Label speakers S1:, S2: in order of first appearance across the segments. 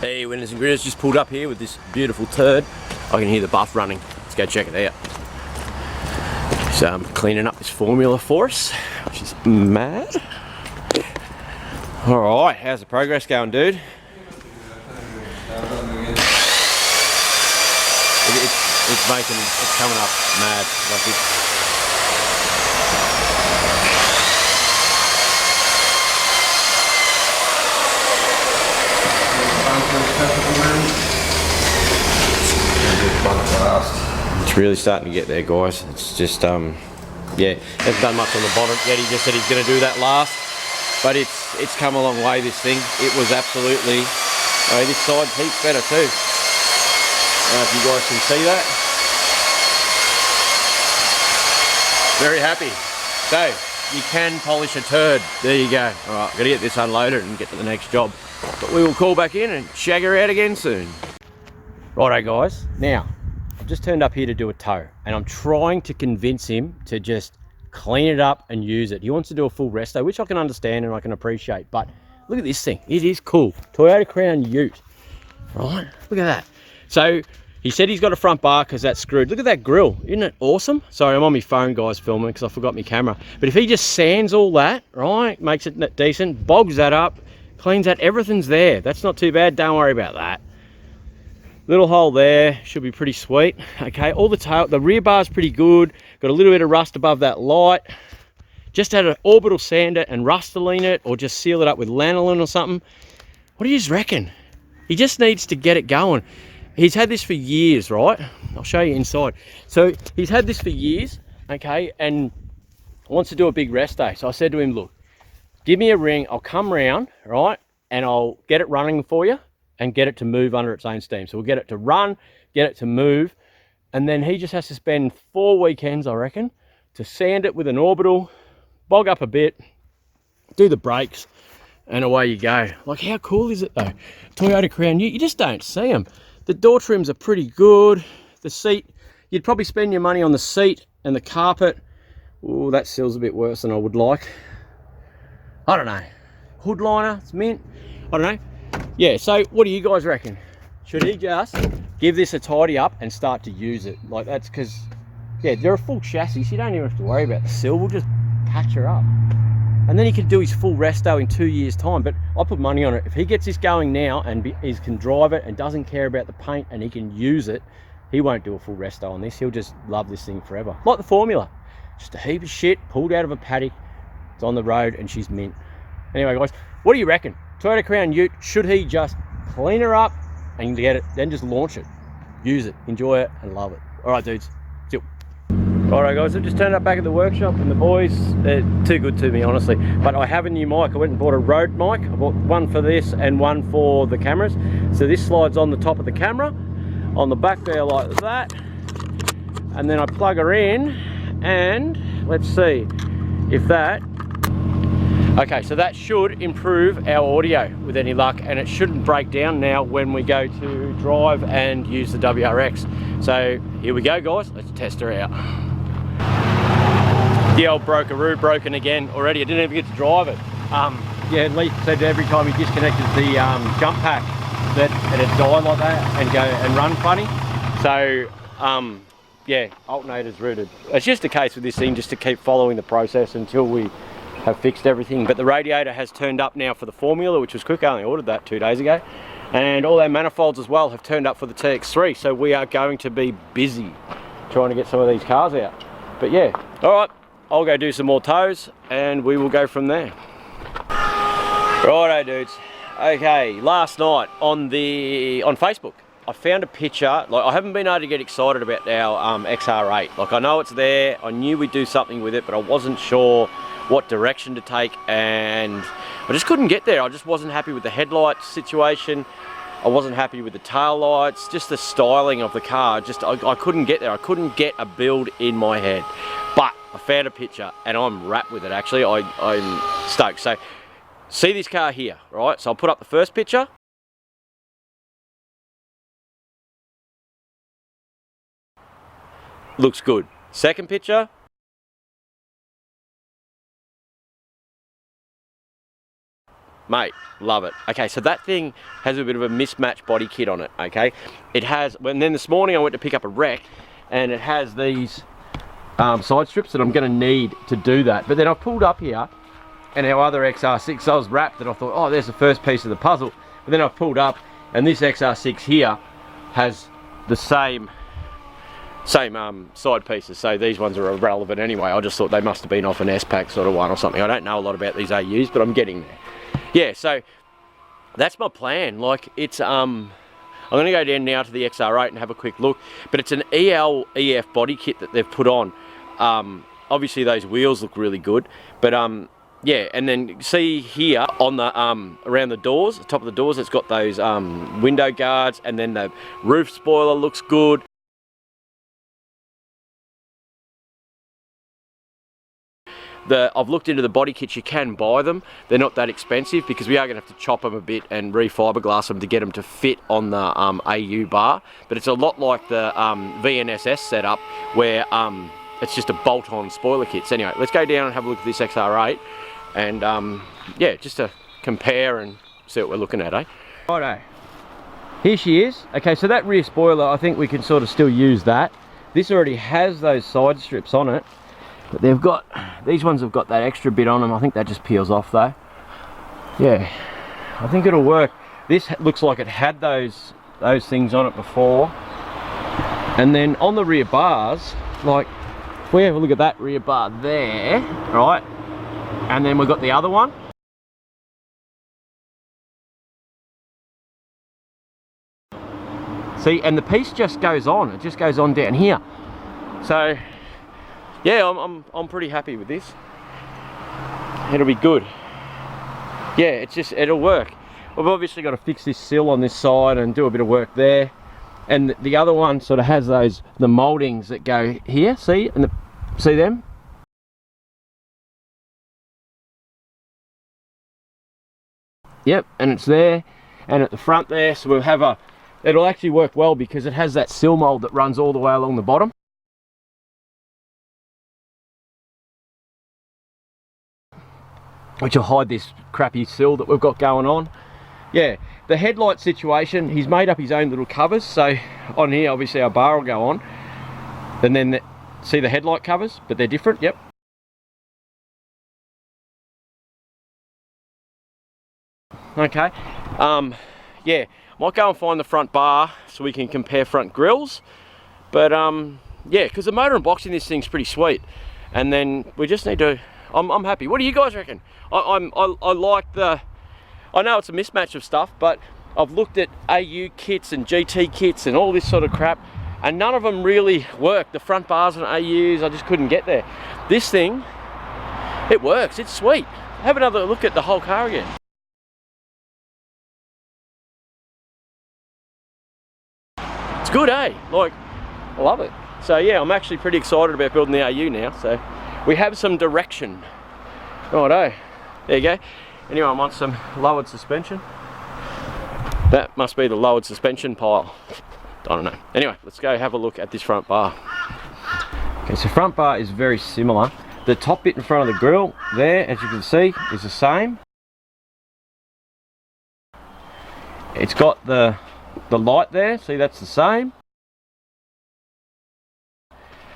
S1: Hey, winners and gritters, just pulled up here with this beautiful turd. I can hear the buff running. Let's go check it out. So I'm cleaning up this formula for us, which is mad. Alright, how's the progress going, dude? It's coming up mad. Like it's really starting to get there, guys. It's just, yeah, hasn't done much on the bottom yet. He just said he's going to do that last, but it's come a long way, this thing. It was absolutely, this side's heaps better too. I don't know if you guys can see that. Very happy. So, you can polish a turd. There you go. Alright, gotta get this unloaded and get to the next job. But we will call back in and shag her out again soon. Righto guys, now, I've just turned up here to do a tow, and I'm trying to convince him to just clean it up and use it. He wants to do a full resto, which I can understand and I can appreciate, but look at this thing. It is cool. Toyota Crown Ute. Right, look at that. So, he said he's got a front bar because that's screwed. Look at that grill. Isn't it awesome? Sorry, I'm on my phone, guys, filming because I forgot my camera. But if he just sands all that, right, makes it decent, bogs that up, cleans that, everything's there. That's not too bad. Don't worry about that. Little hole there. Should be pretty sweet. Okay, all the rear bar's pretty good. Got a little bit of rust above that light. Just had an orbital sander and Rust-A-Line it, or just seal it up with lanolin or something. What do you reckon? He just needs to get it going. He's had this for years, right? I'll show you inside. So he's had this for years, okay, and wants to do a big rest day. So I said to him, look, give me a ring, I'll come round, right, and I'll get it running for you and get it to move under its own steam. So we'll get it to run, get it to move, and then he just has to spend 4 weekends, I reckon, to sand it with an orbital, bog up a bit, do the brakes, and away you go. Like, how cool is it though? Toyota Crown Ute, you just don't see them. The door trims are pretty good. The seat, you'd probably spend your money on the seat and the carpet. Oh, that seal's a bit worse than I would like. I don't know. Hood liner, it's mint. I don't know. Yeah, so what do you guys reckon? Should he just give this a tidy up and start to use it? Like, that's because, yeah, they're a full chassis, so you don't even have to worry about the seal. We'll just patch her up. And then he could do his full resto in 2 years' time. But I put money on it. If he gets this going now and he can drive it and doesn't care about the paint and he can use it, he won't do a full resto on this. He'll just love this thing forever. Like the Formula. Just a heap of shit pulled out of a paddock. It's on the road and she's mint. Anyway, guys, what do you reckon? Toyota Crown Ute, should he just clean her up and get it, then just launch it? Use it, enjoy it, and love it. All right, dudes. See you. Alright guys, I've just turned up back at the workshop and the boys, they're too good to me honestly, but I have a new mic. I went and bought a Rode mic. I bought one for this and one for the cameras. So this slides on the top of the camera, on the back there like that, and then I plug her in and let's see if that, okay, so that should improve our audio with any luck, and it shouldn't break down now when we go to drive and use the WRX. So here we go guys, let's test her out. The old brokeroo broken again already. I didn't even get to drive it. Yeah, Lee said every time he disconnected the jump pack that it had died like that and go and run funny. So yeah, alternator's rooted. It's just a case with this thing just to keep following the process until we have fixed everything. But the radiator has turned up now for the Formula, which was quick. I only ordered that 2 days ago. And all our manifolds as well have turned up for the TX3. So we are going to be busy trying to get some of these cars out. But yeah, all right. I'll go do some more tows and we will go from there. Righto dudes. Okay, last night on Facebook, I found a picture. Like, I haven't been able to get excited about our XR8. Like, I know it's there, I knew we'd do something with it, but I wasn't sure what direction to take and I just couldn't get there. I just wasn't happy with the headlight situation. I wasn't happy with the tail lights, just the styling of the car. Just I couldn't get there. I couldn't get a build in my head. But I found a picture and I'm wrapped with it actually. I'm stoked. So see this car here, right? So I'll put up the first picture. Looks good. Second picture. Mate, love it. Okay, so that thing has a bit of a mismatched body kit on it, okay? It has, and then this morning I went to pick up a wreck, and it has these side strips that I'm gonna need to do that. But then I pulled up here, and our other XR6, I was wrapped, and I thought, oh, there's the first piece of the puzzle. But then I pulled up, and this XR6 here has the same side pieces, so these ones are irrelevant anyway. I just thought they must have been off an S-Pack sort of one or something. I don't know a lot about these AUs, but I'm getting there. Yeah, so that's my plan. Like, it's I'm gonna go down now to the XR8 and have a quick look, but it's an EF body kit that they've put on. Obviously those wheels look really good, but yeah, and then see here on the around the doors, the top of the doors, it's got those window guards, and then the roof spoiler looks good. I've looked into the body kits, you can buy them. They're not that expensive because we are going to have to chop them a bit and re-fiberglass them to get them to fit on the AU bar. But it's a lot like the VNSS setup where it's just a bolt-on spoiler kit. So anyway, let's go down and have a look at this XR8 and yeah, just to compare and see what we're looking at, eh? Righto, here she is. Okay, so that rear spoiler, I think we can sort of still use that. This already has those side strips on it. But they've got, these ones have got that extra bit on them. I think that just peels off though. Yeah, I think it'll work. This looks like it had those things on it before. And then on the rear bars, like, if we have a look at that rear bar there, right? And then we've got the other one. See, and the piece just goes on. It just goes on down here. So, yeah, I'm pretty happy with this. It'll be good. Yeah, it'll work. We've obviously got to fix this sill on this side and do a bit of work there. And the other one sort of has the mouldings that go here, see? And see them? Yep, and it's there, and at the front there, so we'll have it'll actually work well because it has that sill mould that runs all the way along the bottom. Which will hide this crappy sill that we've got going on. Yeah, the headlight situation, he's made up his own little covers. So on here, obviously our bar will go on. And then, see the headlight covers, but they're different, yep. Okay, yeah, might go and find the front bar so we can compare front grills. But yeah, because the motor and box in this thing's pretty sweet. And then we just need to, I'm happy. What do you guys reckon? I like the, I know it's a mismatch of stuff, but I've looked at AU kits and GT kits and all this sort of crap, and none of them really work. The front bars on AUs, I just couldn't get there. This thing, it works, it's sweet. Have another look at the whole car again. It's good, eh? Like, I love it. So yeah, I'm actually pretty excited about building the AU now, so we have some direction. Righto, there you go. Anyone want some lowered suspension? That must be the lowered suspension pile. I don't know. Anyway, let's go have a look at this front bar. Okay, so front bar is very similar. The top bit in front of the grille there, as you can see, is the same. It's got the light there, see, that's the same.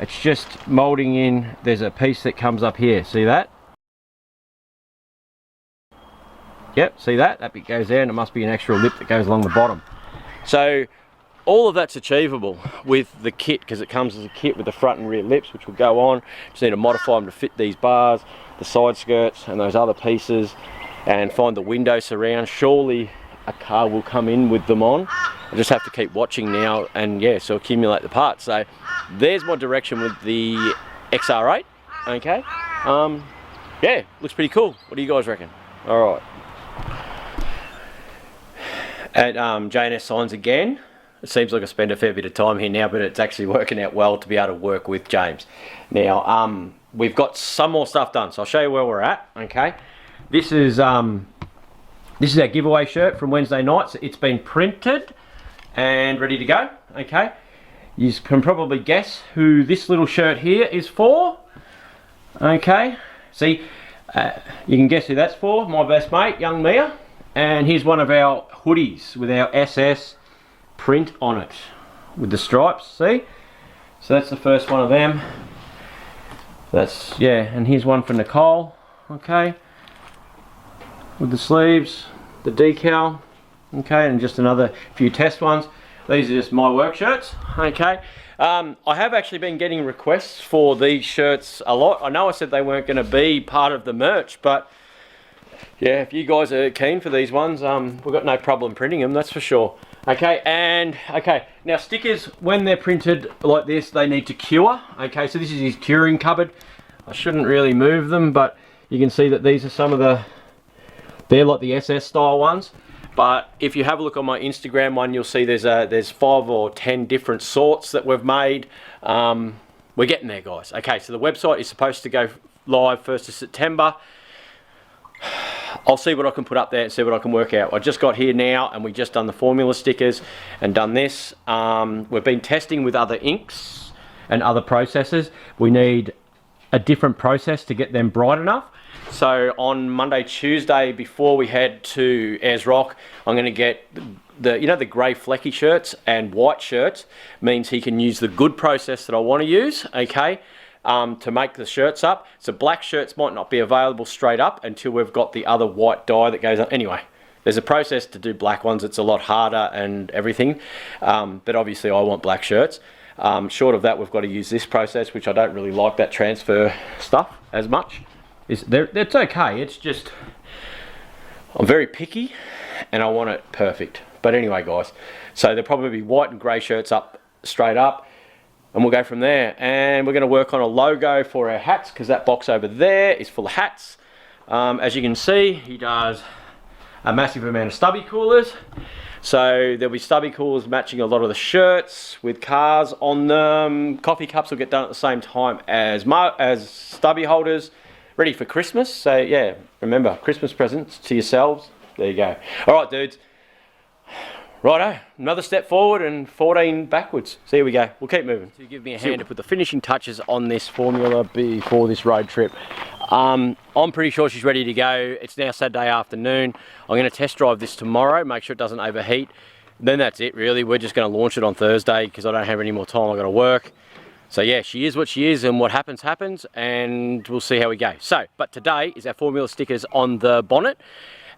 S1: It's just moulding in, there's a piece that comes up here, see that? Yep, see that? That bit goes there, and it must be an extra lip that goes along the bottom. So all of that's achievable with the kit, because it comes as a kit with the front and rear lips, which will go on. Just need to modify them to fit these bars, the side skirts and those other pieces, and find the window surround. Surely a car will come in with them on. I just have to keep watching now and yeah, so accumulate the parts. So there's my direction with the XR8. Okay, yeah, looks pretty cool. What do you guys reckon? All right. At J&S Signs again. It seems like I spend a fair bit of time here now, but it's actually working out well to be able to work with James. Now, we've got some more stuff done, so I'll show you where we're at. Okay, this is our giveaway shirt from Wednesday night. So it's been printed and ready to go. Okay, you can probably guess who this little shirt here is for. Okay, see, you can guess who that's for. My best mate, young Mia. And here's one of our hoodies with our SS print on it with the stripes, see? So that's the first one of them. That's, yeah, and here's one for Nicole, okay, with the sleeves, the decal, okay, and just another few test ones. These are just my work shirts, okay. I have actually been getting requests for these shirts a lot. I know I said they weren't going to be part of the merch, but yeah, if you guys are keen for these ones, we've got no problem printing them, that's for sure. Okay, and okay, now stickers, when they're printed like this, they need to cure. Okay, so this is his curing cupboard. I shouldn't really move them, but you can see that these are some of the, they're like the SS style ones. But if you have a look on my Instagram one, you'll see there's 5 or 10 different sorts that we've made. We're getting there, guys. Okay, so the website is supposed to go live 1st of September. I'll see what I can put up there and see what I can work out. I just got here now and we just done the formula stickers and done this. We've been testing with other inks and other processes. We need a different process to get them bright enough. So on Monday, Tuesday, before we head to Ayers Rock, I'm going to get the, you know, the grey flecky shirts and white shirts. Means he can use the good process that I want to use, okay, to make the shirts up. So black shirts might not be available straight up until we've got the other white dye that goes up. Anyway, there's a process to do black ones. It's a lot harder and everything, but obviously I want black shirts. Short of that, we've got to use this process, which I don't really like that transfer stuff as much. It's okay, it's just, I'm very picky and I want it perfect. But anyway, guys, so there'll probably be white and grey shirts up, straight up, and we'll go from there. And we're going to work on a logo for our hats, because that box over there is full of hats. As you can see, he does a massive amount of stubby coolers. So there'll be stubby coolers matching a lot of the shirts with cars on them. Coffee cups will get done at the same time as stubby holders, ready for Christmas. So yeah, remember, Christmas presents to yourselves. There you go. All right, dudes. Righto, another step forward and 14 backwards. So here we go, we'll keep moving. So you give me a hand to put the finishing touches on this formula before this road trip. I'm pretty sure she's ready to go. It's now Saturday afternoon. I'm going to test drive this tomorrow, make sure it doesn't overheat. Then that's it really. We're just going to launch it on Thursday because I don't have any more time. I've got to work. So yeah, she is what she is, and what happens, happens, and we'll see how we go. So, but today is our formula stickers on the bonnet,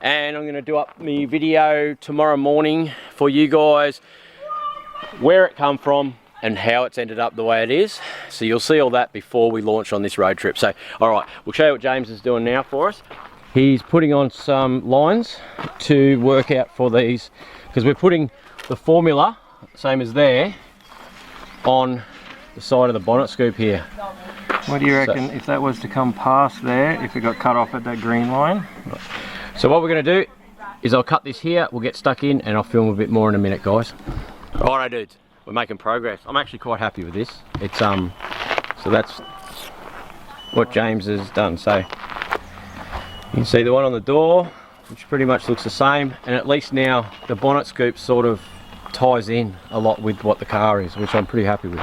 S1: and I'm going to do up my video tomorrow morning for you guys, where it come from and how it's ended up the way it is. So you'll see all that before we launch on this road trip. So, all right, we'll show you what James is doing now for us. He's putting on some lines to work out for these, because we're putting the formula, same as there, on the side of the bonnet scoop here.
S2: What do you reckon if that was to come past there, if it got cut off at that green line?
S1: So what we're going to do is I'll cut this here, we'll get stuck in, and I'll film a bit more in a minute, guys. Alright dudes, we're making progress. I'm actually quite happy with this. It's so that's what James has done. So you can see the one on the door, which pretty much looks the same, and at least now the bonnet scoop sort of ties in a lot with what the car is, which I'm pretty happy with.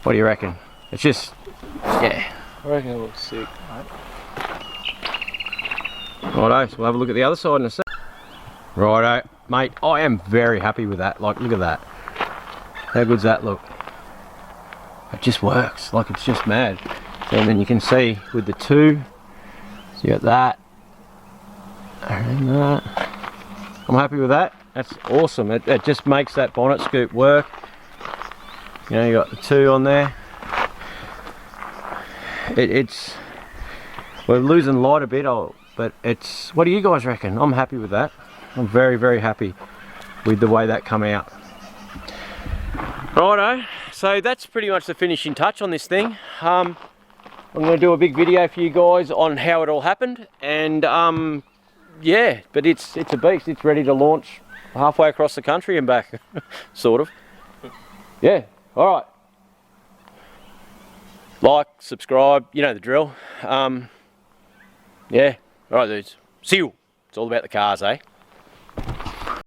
S1: What do you reckon? It's just, yeah.
S2: I reckon it looks sick, mate.
S1: Righto, so we'll have a look at the other side in a sec. Righto, mate, I am very happy with that. Like, look at that. How good's that look? It just works, like it's just mad. And then you can see with the two, so you got that, and that. I'm happy with that. That's awesome. It just makes that bonnet scoop work. You know, you got the two on there. We're losing light a bit, but it's, what do you guys reckon? I'm happy with that. I'm very, very happy with the way that come out. Righto, so that's pretty much the finishing touch on this thing. I'm going to do a big video for you guys on how it all happened, and yeah, but it's a beast. It's ready to launch halfway across the country and back, sort of. Yeah. All right, like, subscribe, you know the drill. Yeah, all right dudes, see you. It's all about the cars, eh?